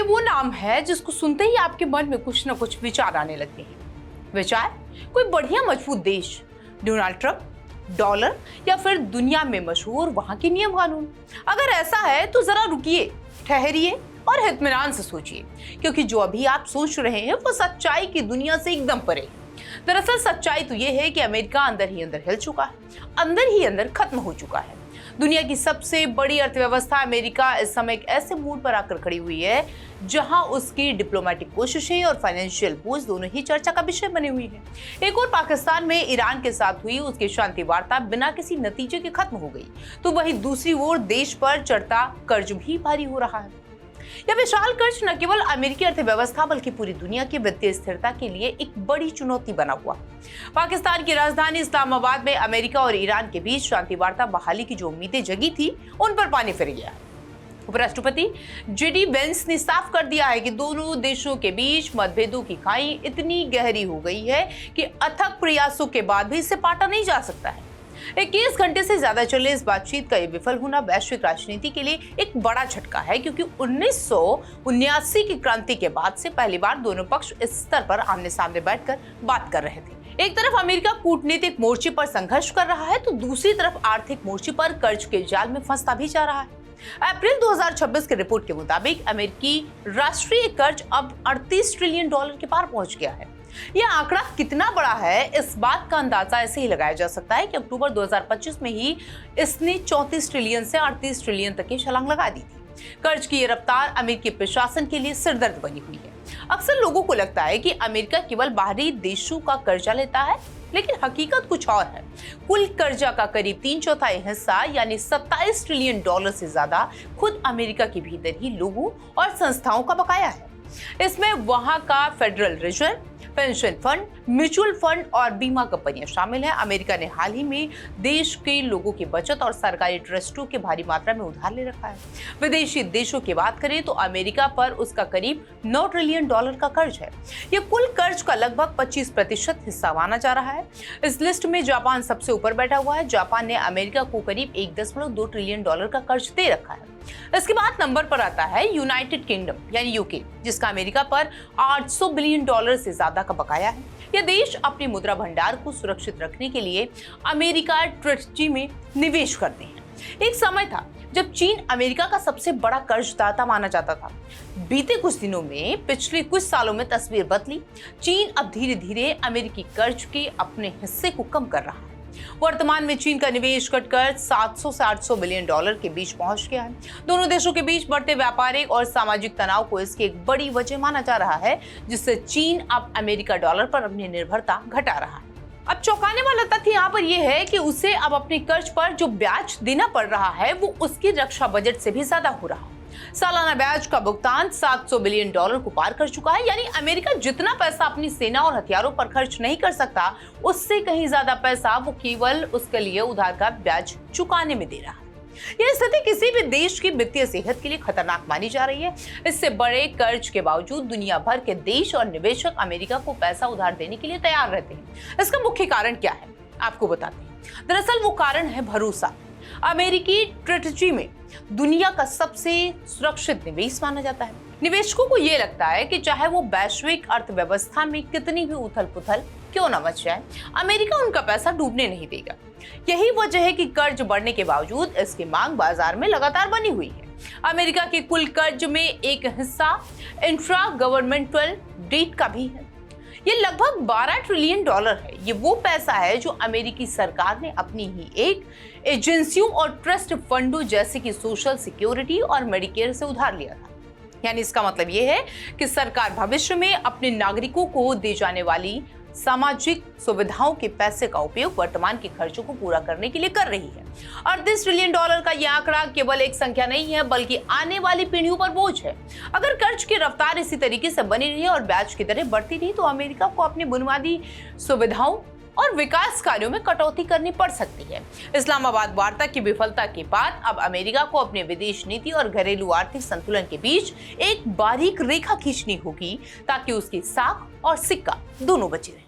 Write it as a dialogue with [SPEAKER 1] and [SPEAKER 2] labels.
[SPEAKER 1] वो नाम है जिसको सुनते ही आपके मन में कुछ ना कुछ विचार आने लगते हैं। विचार कोई बढ़िया मजबूत देश, डोनाल्ड ट्रंप, डॉलर या फिर दुनिया में मशहूर वहां के नियम कानून। अगर ऐसा है तो जरा रुकिए, ठहरिए और इत्मीनान से सोचिए, क्योंकि जो अभी आप सोच रहे हैं वो सच्चाई की दुनिया से एकदम परे है। दरअसल सच्चाई तो ये है कि अमेरिका अंदर ही अंदर हिल चुका है, अंदर ही अंदर खत्म हो चुका है। दुनिया की सबसे बड़ी अर्थव्यवस्था अमेरिका इस समय एक ऐसे मूड पर आकर खड़ी हुई है जहां उसकी डिप्लोमेटिक कोशिशें और फाइनेंशियल बोझ दोनों ही चर्चा का विषय बनी हुई है। एक और पाकिस्तान में ईरान के साथ हुई उसकी शांति वार्ता बिना किसी नतीजे के खत्म हो गई, तो वहीं दूसरी ओर देश पर चढ़ता कर्ज भी भारी हो रहा है। यह विशाल कर्ज न केवल अमेरिकी अर्थव्यवस्था बल्कि पूरी दुनिया की वित्तीय स्थिरता के लिए एक बड़ी चुनौती बना हुआ। पाकिस्तान की राजधानी इस्लामाबाद में अमेरिका और ईरान के बीच शांति वार्ता बहाली की जो उम्मीदें जगी थी, उन पर पानी फिर गया। उपराष्ट्रपति जेडी वेंस ने साफ कर दिया है कि दोनों देशों के बीच मतभेदों की खाई इतनी गहरी हो गई है कि अथक प्रयासों के बाद भी इसे पाटा नहीं जा सकता है। 21 घंटे से ज्यादा चले इस बातचीत का ये विफल होना वैश्विक राजनीति के लिए एक बड़ा झटका है, क्योंकि 1979 की क्रांति के बाद से पहली बार दोनों पक्ष इस स्तर पर आमने सामने बैठकर बात कर रहे थे। एक तरफ अमेरिका कूटनीतिक मोर्चे पर संघर्ष कर रहा है तो दूसरी तरफ आर्थिक मोर्चे पर कर्ज के जाल में फंसता भी जा रहा है। अप्रैल 2026 की रिपोर्ट के मुताबिक अमेरिकी राष्ट्रीय कर्ज अब $38 ट्रिलियन के पार पहुंच गया है। यह आंकड़ा कितना बड़ा है, इस बात का अंदाजा ऐसे ही लगाया जा सकता है कि अक्टूबर 2025 में ही इसने 34 ट्रिलियन से 38 ट्रिलियन तक की छलांग लगा दी थी। कर्ज की ये रफ्तार अमेरिकी प्रशासन के लिए सिरदर्द बनी हुई है। अक्सर लोगों को लगता है कि अमेरिका केवल बाहरी देशों का कर्जा लेता है, लेकिन हकीकत कुछ और है। कुल कर्जा का करीब 3/4 हिस्सा यानी $27 ट्रिलियन से ज्यादा खुद अमेरिका के भीतर ही लोगों और संस्थाओं का बकाया है। इसमें वहां का federal reserve, pension fund, mutual fund और बीमा कंपनियां शामिल हैं। अमेरिका ने हाल ही में देश के लोगों की बचत और सरकारी ट्रस्टों के भारी मात्रा में उधार ले रखा है। विदेशी देशों की बात करें तो अमेरिका पर उसका करीब $9 ट्रिलियन का कर्ज है। यह कुल कर्ज का लगभग 25% हिस्सा माना जा रहा है। इस लिस्ट में जापान सबसे ऊपर बैठा हुआ है। जापान ने अमेरिका को करीब $1.2 ट्रिलियन का कर्ज दे रखा है। इसके बाद नंबर पर आता है यूनाइटेड किंगडम यानी यूके, जिसका अमेरिका पर $800 बिलियन से ज्यादा का बकाया है। यह देश अपने मुद्रा भंडार को सुरक्षित रखने के लिए अमेरिका ट्रेजरी में निवेश करते हैं। एक समय था जब चीन अमेरिका का सबसे बड़ा कर्जदाता माना जाता था। बीते कुछ दिनों में, पिछले कुछ सालों में तस्वीर बदली। चीन अब धीरे धीरे अमेरिकी कर्ज के अपने हिस्से को कम कर रहा है। वर्तमान में चीन का निवेश घटकर $700 से $800 बिलियन के बीच पहुंच गया है। दोनों देशों के बीच बढ़ते व्यापारिक और सामाजिक तनाव को इसकी एक बड़ी वजह माना जा रहा है, जिससे चीन अब अमेरिका डॉलर पर अपनी निर्भरता घटा रहा है। अब चौंकाने वाला तथ्य यहाँ पर यह है कि उसे अब अपने कर्ज पर जो ब्याज देना पड़ रहा है वो उसकी रक्षा बजट से भी ज्यादा हो रहा है। सालाना ब्याज का भुगतान $700 बिलियन को पार कर चुका है। यानी अमेरिका जितना पैसा अपनी सेना और हथियारों पर खर्च नहीं कर सकता, उससे कहीं ज्यादा पैसा वो केवल उसके लिए उधार का ब्याज चुकाने में दे रहा है। यह स्थिति किसी भी देश की वित्तीय सेहत के लिए खतरनाक मानी जा रही है। इससे बड़े कर्ज के बावजूद दुनिया भर के देश और निवेशक अमेरिका को पैसा उधार देने के लिए तैयार रहते हैं। इसका मुख्य कारण क्या है, आपको बताते हैं। दरअसल वो कारण है भरोसा। अमेरिकी ट्रेजरी में दुनिया का सबसे सुरक्षित निवेश माना जाता है। निवेशकों को यह लगता है कि चाहे वो वैश्विक अर्थव्यवस्था में कितनी भी उथल पुथल क्यों न मच जाए, अमेरिका उनका पैसा डूबने नहीं देगा। यही वजह है कि कर्ज बढ़ने के बावजूद इसकी मांग बाजार में लगातार बनी हुई है। अमेरिका के कुल कर्ज में एक हिस्सा इंट्रा गवर्नमेंटल डेट का भी है। ये लगभग $12 ट्रिलियन है। ये वो पैसा है जो अमेरिकी सरकार ने अपनी ही एक एजेंसियों और ट्रस्ट फंडों जैसे कि सोशल सिक्योरिटी और मेडिकेयर से उधार लिया था। यानी इसका मतलब ये है कि सरकार भविष्य में अपने नागरिकों को दी जाने वाली सामाजिक सुविधाओं के पैसे का उपयोग वर्तमान के खर्चों को पूरा करने के लिए कर रही है। $38 ट्रिलियन का यह आंकड़ा केवल एक संख्या नहीं है, बल्कि आने वाली पीढ़ियों पर बोझ है। अगर कर्ज की रफ्तार इसी तरीके से बनी रही और ब्याज की दरें बढ़ती रही तो अमेरिका को अपनी बुनियादी सुविधाओं और विकास कार्यों में कटौती करनी पड़ सकती है। इस्लामाबाद वार्ता की विफलता के बाद अब अमेरिका को अपने विदेश नीति और घरेलू आर्थिक संतुलन के बीच एक बारीक रेखा खींचनी होगी, ताकि उसकी साख और सिक्का दोनों बचे रहें।